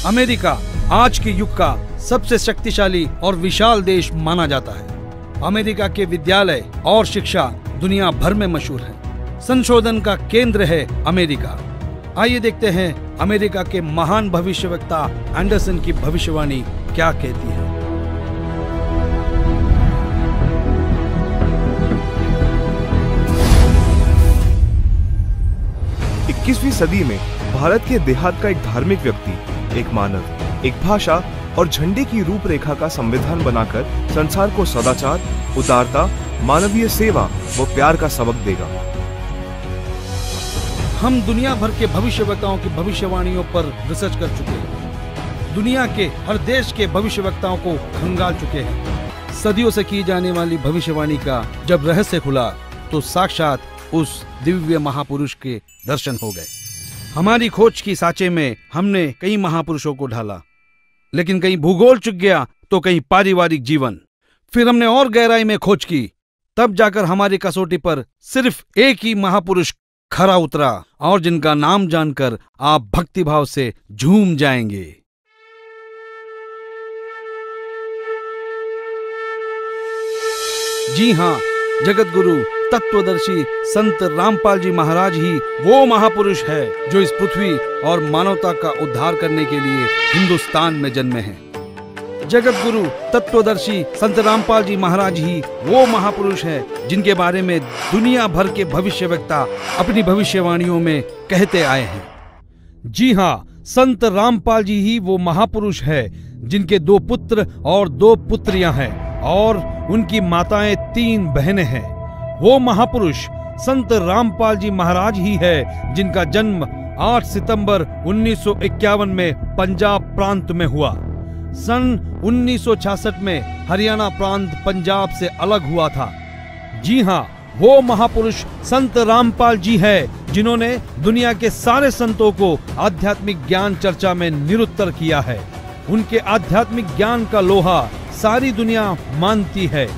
America आज के युग का सबसे शक्तिशाली और विशाल देश माना जाता है। अमेरिका के विद्यालय और शिक्षा दुनिया भर में मशहूर है। संशोधन का केंद्र है अमेरिका। आइए देखते हैं अमेरिका के महान भविष्यवक्ता एंडरसन की भविष्यवाणी क्या कहती है। 21वीं सदी में भारत के देहात का एक धार्मिक व्यक्ति, एक मानव, एक भाषा और झंडे की रूपरेखा का संविधान बनाकर संसार को सदाचार, उदारता, मानवीय सेवा व प्यार का सबक देगा। हम दुनिया भर के भविष्यवक्ताओं की भविष्यवाणियों पर रिसर्च कर चुके हैं। दुनिया के हर देश के भविष्यवक्ताओं को खंगाल चुके हैं। सदियों से की जाने वाली भविष्यवाणी का जब रहस्य खुला तो साक्षात उस दिव्य महापुरुष के दर्शन हो गए। हमारी खोज की सांचे में हमने कई महापुरुषों को ढाला, लेकिन कहीं भूगोल चुक गया तो कहीं पारिवारिक जीवन। फिर हमने और गहराई में खोज की, तब जाकर हमारी कसौटी पर सिर्फ एक ही महापुरुष खरा उतरा, और जिनका नाम जानकर आप भक्तिभाव से झूम जाएंगे। जी हाँ, जगत गुरु तत्वदर्शी संत रामपाल जी महाराज ही वो महापुरुष है जो इस पृथ्वी और मानवता का उद्धार करने के लिए हिंदुस्तान में जन्मे हैं। जगत गुरु तत्वदर्शी संत रामपाल जी महाराज ही वो महापुरुष है जिनके बारे में दुनिया भर के भविष्यवक्ता अपनी भविष्यवाणियों में कहते आए हैं। जी हाँ, संत रामपाल जी ही वो महापुरुष है जिनके 2 पुत्र और 2 पुत्रियां हैं और उनकी माताएं 3 बहनें हैं। वो महापुरुष संत रामपाल जी महाराज ही है जिनका जन्म 8 सितंबर 1951 में पंजाब प्रांत में हुआ। सन 1966 में हरियाणा प्रांत पंजाब से अलग हुआ था। जी हाँ, वो महापुरुष संत रामपाल जी है जिन्होंने दुनिया के सारे संतों को आध्यात्मिक ज्ञान चर्चा में निरुत्तर किया है। उनके आध्यात्मिक ज्ञान का लोहा सारी दुनिया मानती है।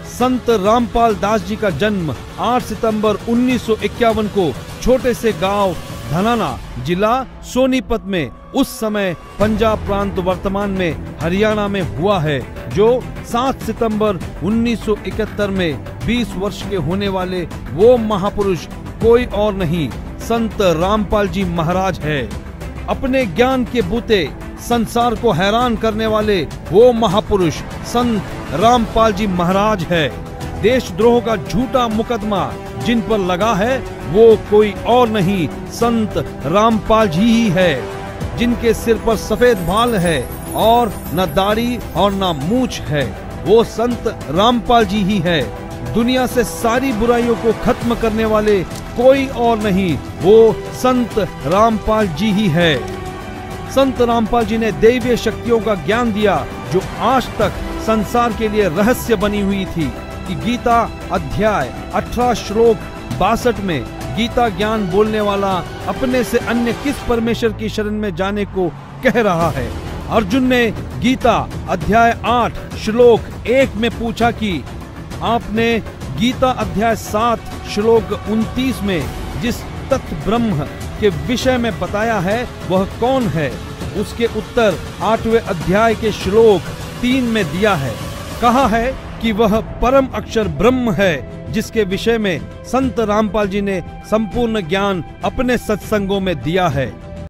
संत रामपाल दास जी का जन्म 8 सितंबर 1951 को छोटे से गांव धनाना, जिला सोनीपत में, उस समय पंजाब प्रांत वर्तमान में हरियाणा में हुआ है, जो 7 सितंबर 1971 में 20 वर्ष के होने वाले वो महापुरुष कोई और नहीं, संत रामपाल जी महाराज है। अपने ज्ञान के बूते संसार को हैरान करने वाले वो महापुरुष संत रामपाल जी महाराज है। देशद्रोह का झूठा मुकदमा जिन पर लगा है वो कोई और नहीं, संत रामपाल जी ही है, जिनके सिर पर सफेद बाल है और न दाढ़ी और न मूंछ है। वो संत रामपाल जी ही है। दुनिया से सारी बुराइयों को खत्म करने वाले कोई और नहीं, वो संत रामपाल जी ही है। संत रामपाल जी ने दैवीय शक्तियों का ज्ञान दिया जो आज तक संसार के लिए रहस्य बनी हुई थी कि गीता अध्याय 18 श्लोक 62 में गीता ज्ञान बोलने वाला अपने से अन्य किस परमेश्वर की शरण में जाने को कह रहा है। अर्जुन ने गीता अध्याय 8 श्लोक 1 में पूछा कि आपने गीता अध्याय 7 श्लोक 29 में जिस तत्व ब्रह्म के विषय में बताया है वह कौन है। उसके उत्तर 8वें अध्याय के श्लोक 3 में दिया है। कहा है कि वह परम अक्षर ब्रह्म है, जिसके विषय में संत रामपाल जी ने संपूर्ण ज्ञान अपने सत्संगों में दिया है।